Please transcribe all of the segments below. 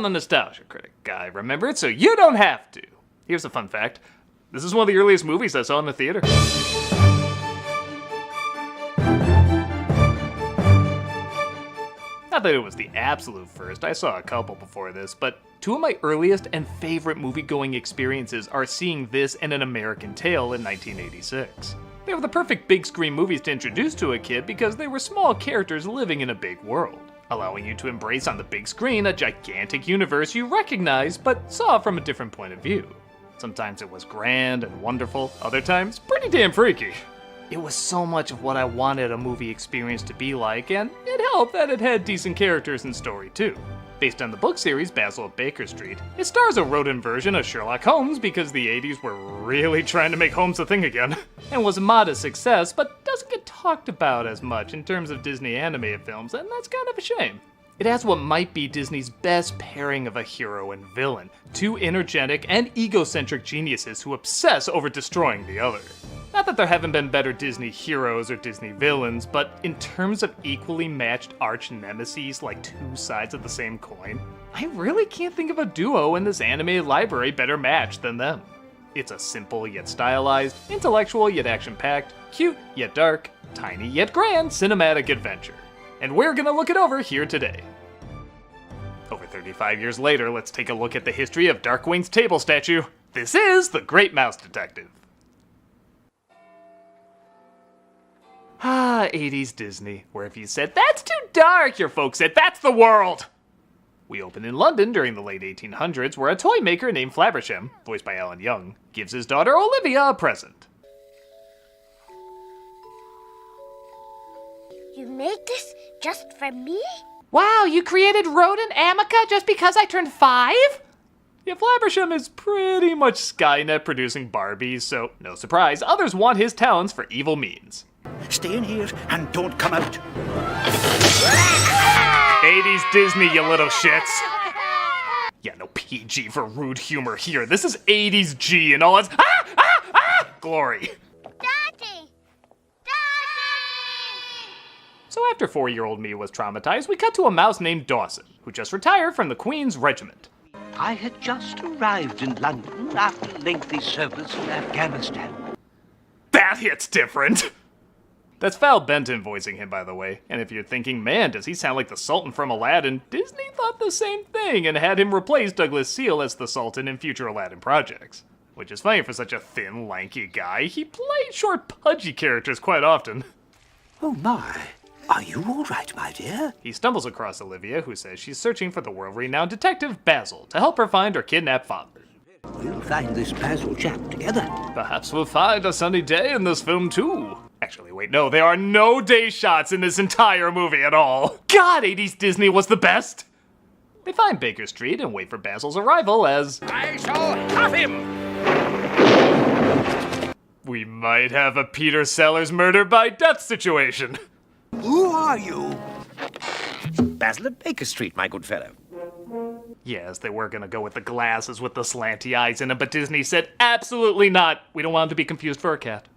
the nostalgia critic guy, remember it, so you don't have to. Here's a fun fact. This is one of the earliest movies I saw in the theater. Not that it was the absolute first, I saw a couple before this, but two of my earliest and favorite movie-going experiences are seeing this and An American Tail in 1986. They were the perfect big screen movies to introduce to a kid because they were small characters living in a big world, allowing you to embrace on the big screen a gigantic universe you recognized but saw from a different point of view. Sometimes it was grand and wonderful, other times pretty damn freaky. It was so much of what I wanted a movie experience to be like, and it helped that it had decent characters and story too. Based on the book series Basil of Baker Street, it stars a rodent version of Sherlock Holmes because the 80s were really trying to make Holmes a thing again, and was a modest success, but doesn't get talked about as much in terms of Disney animated films, and that's kind of a shame. It has what might be Disney's best pairing of a hero and villain, two energetic and egocentric geniuses who obsess over destroying the other. Not that there haven't been better Disney heroes or Disney villains, but in terms of equally matched arch nemeses like two sides of the same coin, I really can't think of a duo in this animated library better matched than them. It's a simple yet stylized, intellectual yet action-packed, cute yet dark, tiny yet grand cinematic adventure. And we're gonna look it over here today. Over 35 years later, let's take a look at the history of Darkwing's table statue. This is The Great Mouse Detective. 80s Disney, where if you said, "That's too dark," your folks said, "That's the world!" We open in London during the late 1800s, where a toy maker named Flabbersham, voiced by Alan Young, gives his daughter Olivia a present. You made this just for me? Wow, you created Rodent Amica just because I turned 5? Yeah, Flabbersham is pretty much Skynet producing Barbies, so no surprise, others want his talents for evil means. Stay in here and don't come out. 80s Disney, you little shits. Yeah, no PG for rude humor here. This is 80s G and all its glory. Daddy! Daddy! So after 4-year-old me was traumatized, we cut to a mouse named Dawson, who just retired from the Queen's Regiment. I had just arrived in London after lengthy service in Afghanistan. That hits different. That's Val Benton voicing him, by the way. And if you're thinking, man, does he sound like the Sultan from Aladdin? Disney thought the same thing and had him replace Douglas Seal as the Sultan in future Aladdin projects. Which is funny for such a thin, lanky guy. He played short, pudgy characters quite often. Oh my, are you all right, my dear? He stumbles across Olivia, who says she's searching for the world-renowned detective Basil to help her find her kidnapped father. We'll find this Basil chap together. Perhaps we'll find a sunny day in this film too. Actually, wait, no, there are no day shots in this entire movie at all. God, 80s Disney was the best! They find Baker Street and wait for Basil's arrival as... I shall have him! We might have a Peter Sellers murder by death situation. Who are you? Basil of Baker Street, my good fellow. Yes, they were gonna go with the glasses with the slanty eyes in them, but Disney said, absolutely not. We don't want him to be confused for a cat.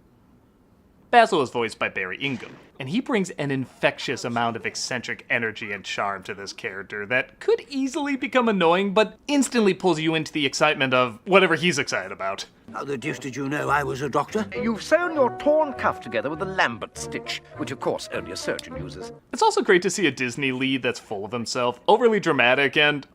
Basil is voiced by Barry Ingham, and he brings an infectious amount of eccentric energy and charm to this character that could easily become annoying, but instantly pulls you into the excitement of whatever he's excited about. How the deuce did you know I was a doctor? You've sewn your torn cuff together with a Lambert stitch, which of course only a surgeon uses. It's also great to see a Disney lead that's full of himself, overly dramatic, and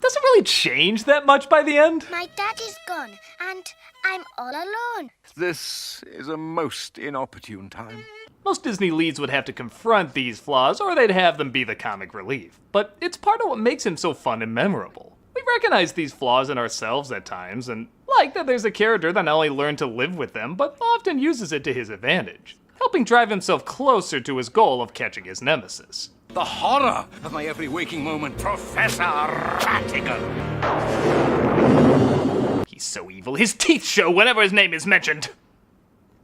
doesn't really change that much by the end. My daddy's gone, and I'm all alone. This is a most inopportune time. Most Disney leads would have to confront these flaws, or they'd have them be the comic relief. But it's part of what makes him so fun and memorable. We recognize these flaws in ourselves at times, and like that there's a character that not only learned to live with them, but often uses it to his advantage, helping drive himself closer to his goal of catching his nemesis. The horror of my every waking moment, Professor Rattigan. He's so evil, his teeth show whenever his name is mentioned.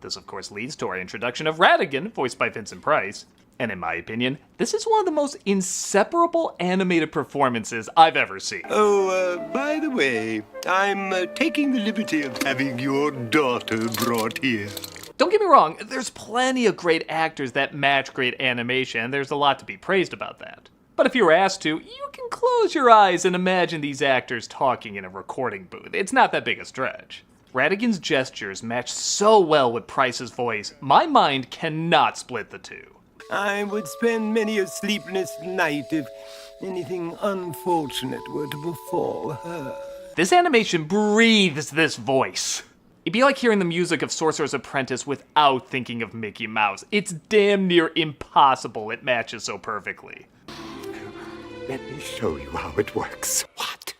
This, of course, leads to our introduction of Rattigan, voiced by Vincent Price. And in my opinion, this is one of the most inseparable animated performances I've ever seen. Oh, by the way, I'm taking the liberty of having your daughter brought here. Don't get me wrong, there's plenty of great actors that match great animation, and there's a lot to be praised about that. But if you were asked to, you can close your eyes and imagine these actors talking in a recording booth. It's not that big a stretch. Ratigan's gestures match so well with Price's voice, my mind cannot split the two. I would spend many a sleepless night if anything unfortunate were to befall her. This animation breathes this voice. It'd be like hearing the music of Sorcerer's Apprentice without thinking of Mickey Mouse. It's damn near impossible it matches so perfectly. Let me show you how it works. What?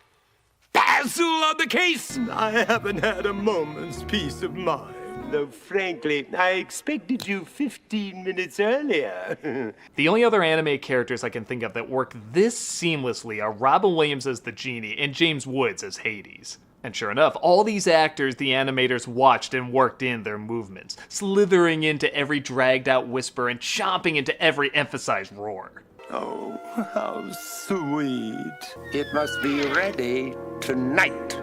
Basil on the case? I haven't had a moment's peace of mind. Though frankly, I expected you 15 minutes earlier. The only other anime characters I can think of that work this seamlessly are Robin Williams as the genie and James Woods as Hades. And sure enough, all these actors the animators watched and worked in their movements, slithering into every dragged out whisper and chomping into every emphasized roar. Oh, how sweet. It must be ready tonight.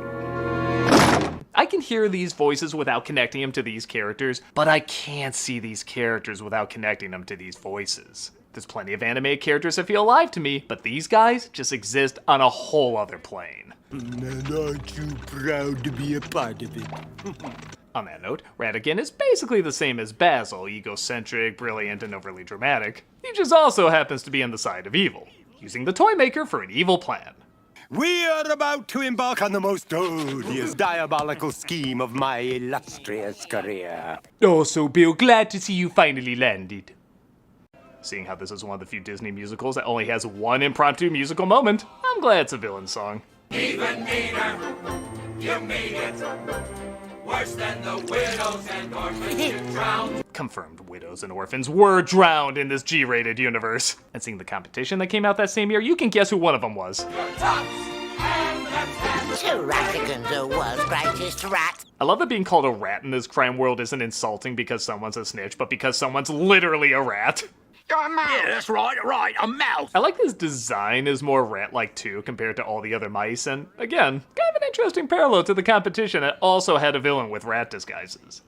I can hear these voices without connecting them to these characters, but I can't see these characters without connecting them to these voices. There's plenty of anime characters that feel alive to me, but these guys just exist on a whole other plane. And aren't you proud to be a part of it? On that note, Ratigan is basically the same as Basil, egocentric, brilliant, and overly dramatic. He just also happens to be on the side of evil, using the toy maker for an evil plan. We are about to embark on the most odious, diabolical scheme of my illustrious career. Oh, so Bill, glad to see you finally landed. Seeing how this is one of the few Disney musicals that only has one impromptu musical moment, I'm glad it's a villain song. Even meaner, you made it. Worse than the widows and orphans you drowned. Confirmed widows and orphans were drowned in this G-rated universe. And seeing the competition that came out that same year, you can guess who one of them was. Two ratigans was greatest rat. I love that being called a rat in this crime world isn't insulting because someone's a snitch, but because someone's literally a rat. A mouse. Yeah, that's right, a mouse. I like this design is more rat-like too compared to all the other mice, and again, kind of an interesting parallel to the competition that also had a villain with rat disguises.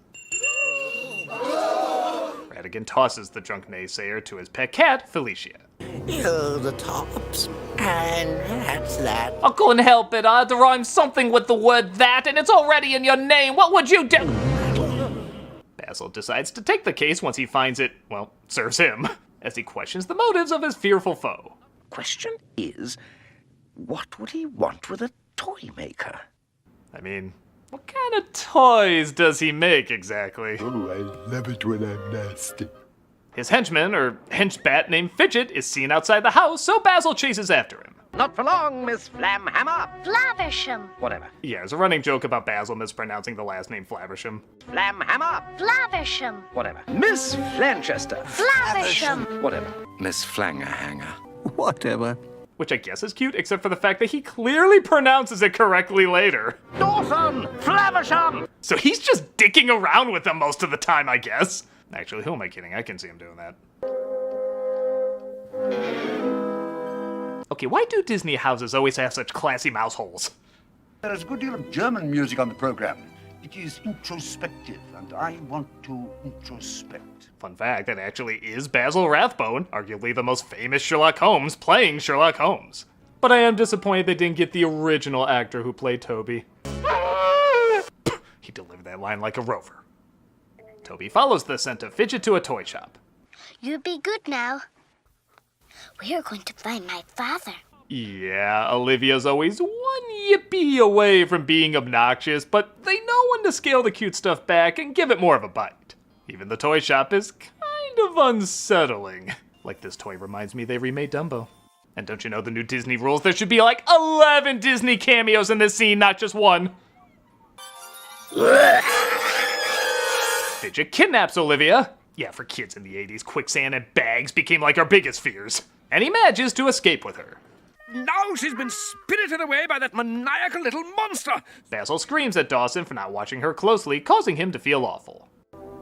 Ratigan tosses the drunk naysayer to his pet cat, Felicia. You're the tops, and that's that. I couldn't help it, I had to rhyme something with the word that, and it's already in your name, what would you do? Basil decides to take the case once he finds it, well, serves him, as he questions the motives of his fearful foe. Question is, what would he want with a toy maker? I mean, what kind of toys does he make exactly? Oh, I love it when I'm nasty. His henchman, or henchbat named Fidget, is seen outside the house, so Basil chases after him. Not for long, Miss Flamhammer. Flaversham. Whatever. Yeah, there's a running joke about Basil mispronouncing the last name Flaversham. Flamhammer. Flaversham. Whatever. Miss Flanchester. Flaversham. Whatever. Miss Flangerhanger. Whatever. Which I guess is cute, except for the fact that he clearly pronounces it correctly later. Dawson. Flaversham. So he's just dicking around with them most of the time, I guess. Actually, who am I kidding? I can see him doing that. Okay, why do Disney houses always have such classy mouse holes? There is a good deal of German music on the program. It is introspective, and I want to introspect. Fun fact, that actually is Basil Rathbone, arguably the most famous Sherlock Holmes, playing Sherlock Holmes. But I am disappointed they didn't get the original actor who played Toby. He delivered that line like a rover. Toby follows the scent of Fidget to a toy shop. You be good now. We're going to find my father. Yeah, Olivia's always one yippee away from being obnoxious, but they know when to scale the cute stuff back and give it more of a bite. Even the toy shop is kind of unsettling. Like this toy reminds me they remade Dumbo. And don't you know the new Disney rules? There should be like 11 Disney cameos in this scene, not just one. Fidget kidnaps Olivia. Yeah, for kids in the 80s, quicksand and bags became like our biggest fears. And he manages to escape with her. Now she's been spirited away by that maniacal little monster. Basil screams at Dawson for not watching her closely, causing him to feel awful.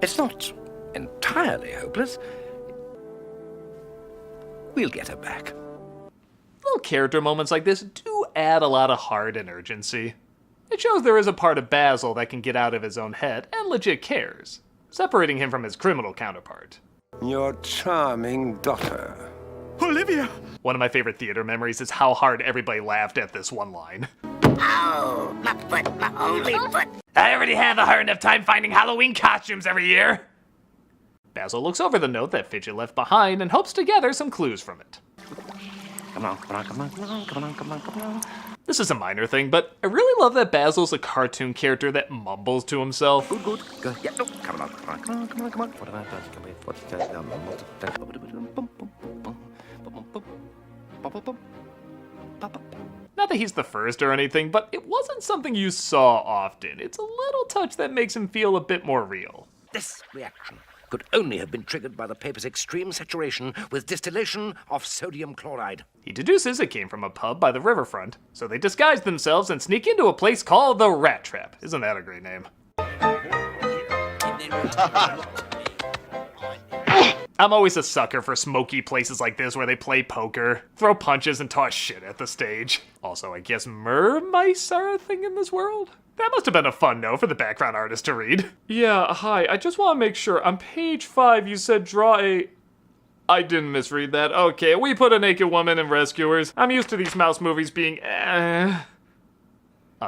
It's not entirely hopeless. We'll get her back. Little character moments like this do add a lot of heart and urgency. It shows there is a part of Basil that can get out of his own head and legit cares, separating him from his criminal counterpart. Your charming daughter. Olivia! One of my favorite theater memories is how hard everybody laughed at this one line. Oh, my foot, my only foot. I already have a hard enough time finding Halloween costumes every year. Basil looks over the note that Fidget left behind and hopes to gather some clues from it. Come on, come on, come on, come on, come on, come on, come on. This is a minor thing, but I really love that Basil's a cartoon character that mumbles to himself. Good, good, good. Yeah, no, come on, come on, come on, come on, come on. What about that? Come on, what's that? Not that he's the first or anything, but it wasn't something you saw often. It's a little touch that makes him feel a bit more real. This reaction could only have been triggered by the paper's extreme saturation with distillation of sodium chloride. He deduces it came from a pub by the riverfront, so they disguise themselves and sneak into a place called the Rat Trap. Isn't that a great name? I'm always a sucker for smoky places like this where they play poker, throw punches, and toss shit at the stage. Also, I guess mermice are a thing in this world? That must have been a fun note for the background artist to read. Yeah, hi, I just want to make sure. On page 5, you said draw a... I didn't misread that. Okay, we put a naked woman in Rescuers. I'm used to these mouse movies being On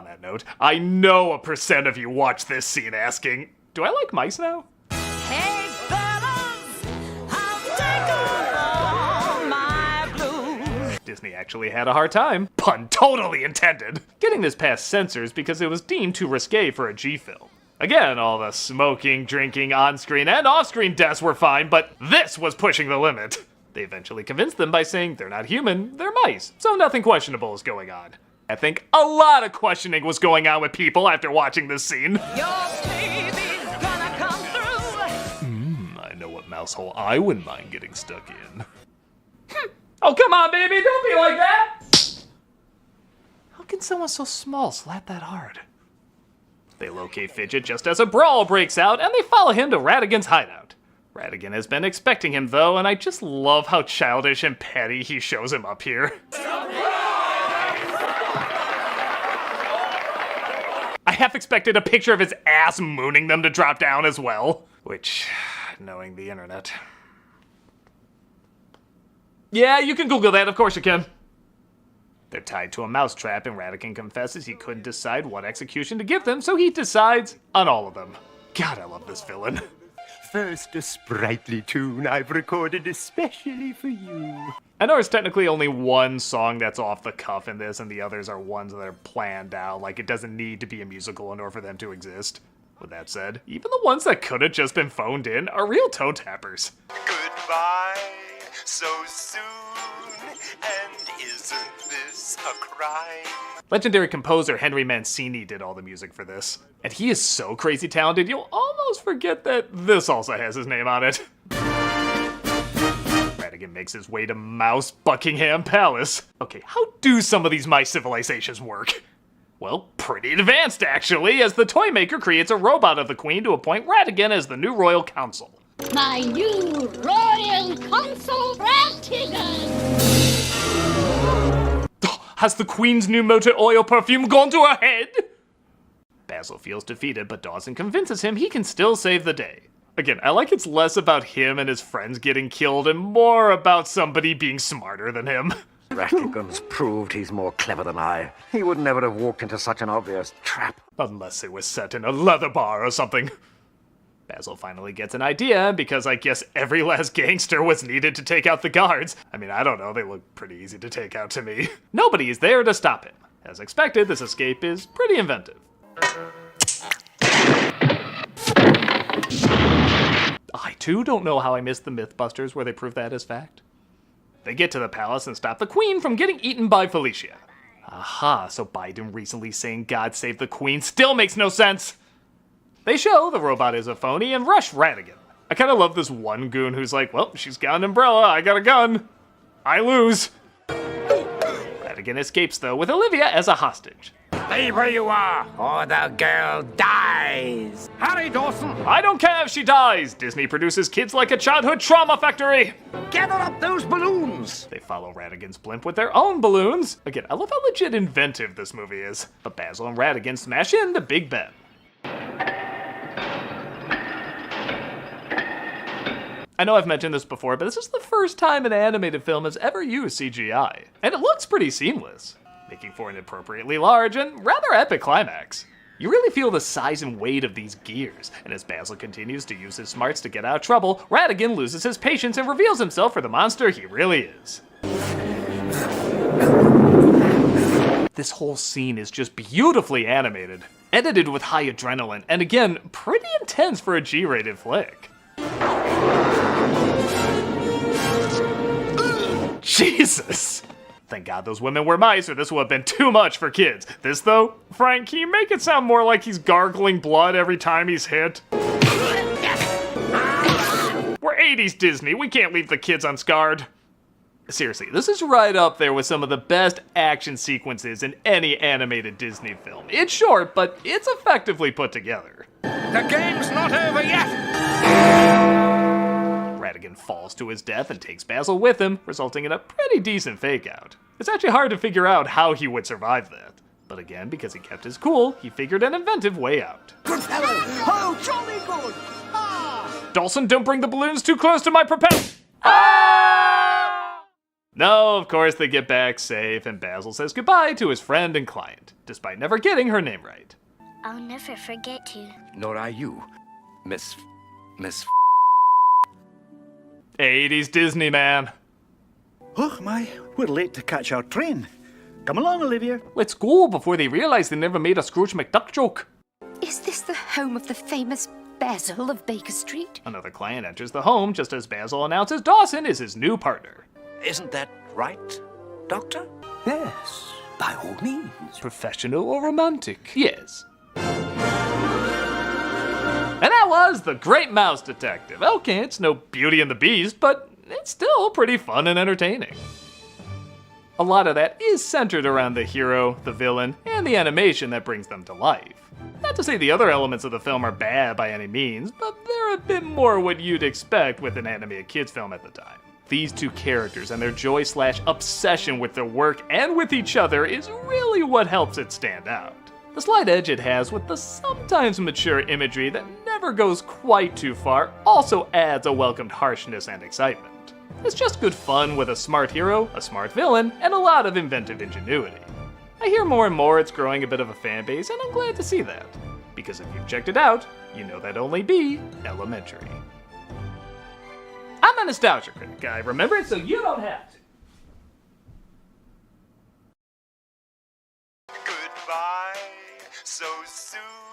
that note, I know a % of you watch this scene asking, do I like mice now? Hey fellas, I'll take all my blues. Disney actually had a hard time, pun totally intended, getting this past censors because it was deemed too risque for a G film. Again, all the smoking, drinking, on-screen and off-screen deaths were fine, but this was pushing the limit. They eventually convinced them by saying they're not human, they're mice, so nothing questionable is going on. I think a lot of questioning was going on with people after watching this scene. Your baby's gonna come through. I know what mouse hole I wouldn't mind getting stuck in. Oh, come on, baby, don't be like that! How can someone so small slap that hard? They locate Fidget just as a brawl breaks out, and they follow him to Ratigan's hideout. Ratigan has been expecting him, though, and I just love how childish and petty he shows him up here. I half expected a picture of his ass mooning them to drop down as well. Which, knowing the internet... Yeah, you can Google that, of course you can. They're tied to a mousetrap, and Ratigan confesses he couldn't decide what execution to give them, so he decides on all of them. God, I love this villain. First, a sprightly tune I've recorded especially for you. I know there's technically only one song that's off the cuff in this, and the others are ones that are planned out, like it doesn't need to be a musical in order for them to exist. With that said, even the ones that could have just been phoned in are real toe tappers. Goodbye, so soon, and isn't this a crime? Legendary composer Henry Mancini did all the music for this. And he is so crazy talented, you'll almost forget that this also has his name on it. Ratigan makes his way to Mouse Buckingham Palace. Okay, how do some of these mice civilizations work? Well, pretty advanced actually, as the toy maker creates a robot of the Queen to appoint Ratigan as the new royal council. My new royal consort, Ratigan! Has the Queen's new motor oil perfume gone to her head? Basil feels defeated, but Dawson convinces him he can still save the day. Again, I like it's less about him and his friends getting killed and more about somebody being smarter than him. Ratigan's proved he's more clever than I. He would never have walked into such an obvious trap. Unless it was set in a leather bar or something. Basil finally gets an idea, because I guess every last gangster was needed to take out the guards. I mean, I don't know, they look pretty easy to take out to me. Nobody is there to stop him. As expected, this escape is pretty inventive. I too don't know how I missed the Mythbusters where they prove that as fact. They get to the palace and stop the Queen from getting eaten by Felicia. Aha, so Biden recently saying God save the Queen still makes no sense! They show the robot is a phony and rush Ratigan. I kinda love this one goon who's like, well, she's got an umbrella, I got a gun. I lose. Ratigan escapes though, with Olivia as a hostage. Stay where you are, or the girl dies. Harry Dawson, I don't care if she dies! Disney produces kids like a childhood trauma factory! gather up those balloons. They follow Ratigan's blimp with their own balloons. Again, I love how legit inventive this movie is. But Basil and Ratigan smash into Big Ben. I know I've mentioned this before, but this is the first time an animated film has ever used CGI, and it looks pretty seamless, making for an appropriately large and rather epic climax. You really feel the size and weight of these gears, and as Basil continues to use his smarts to get out of trouble, Ratigan loses his patience and reveals himself for the monster he really is. This whole scene is just beautifully animated, edited with high adrenaline, and again, pretty intense for a G-rated flick. Jesus! Thank God those women were mice, or this would have been too much for kids. This, though? Frank, can you make it sound more like he's gargling blood every time he's hit? We're 80s Disney, we can't leave the kids unscarred. Seriously, this is right up there with some of the best action sequences in any animated Disney film. It's short, but it's effectively put together. The game's not over yet! Ratigan falls to his death and takes Basil with him, resulting in a pretty decent fake-out. It's actually hard to figure out how he would survive that. But again, because he kept his cool, he figured an inventive way out. Good fellow! Oh, jolly good! Ah! Dawson, don't bring the balloons too close to my propeller! Ah! No, of course they get back safe, and Basil says goodbye to his friend and client, despite never getting her name right. I'll never forget you. Nor are you, Miss... 80s Disney, man. Oh my, we're late to catch our train. Come along, Olivia. Let's go before they realize they never made a Scrooge McDuck joke. Is this the home of the famous Basil of Baker Street? Another client enters the home just as Basil announces Dawson is his new partner. Isn't that right, Doctor? Yes, by all means. Professional or romantic? Yes. And that was The Great Mouse Detective. Okay, it's no Beauty and the Beast, but it's still pretty fun and entertaining. A lot of that is centered around the hero, the villain, and the animation that brings them to life. Not to say the other elements of the film are bad by any means, but they're a bit more what you'd expect with an animated kids film at the time. These two characters and their joy/obsession with their work and with each other is really what helps it stand out. The slight edge it has with the sometimes mature imagery that never goes quite too far also adds a welcomed harshness and excitement. It's just good fun with a smart hero, a smart villain, and a lot of inventive ingenuity. I hear more and more it's growing a bit of a fan base, and I'm glad to see that. Because if you've checked it out, you know that'd only be elementary. I'm a nostalgia critic, I remember it so you don't have to. Goodbye, so soon.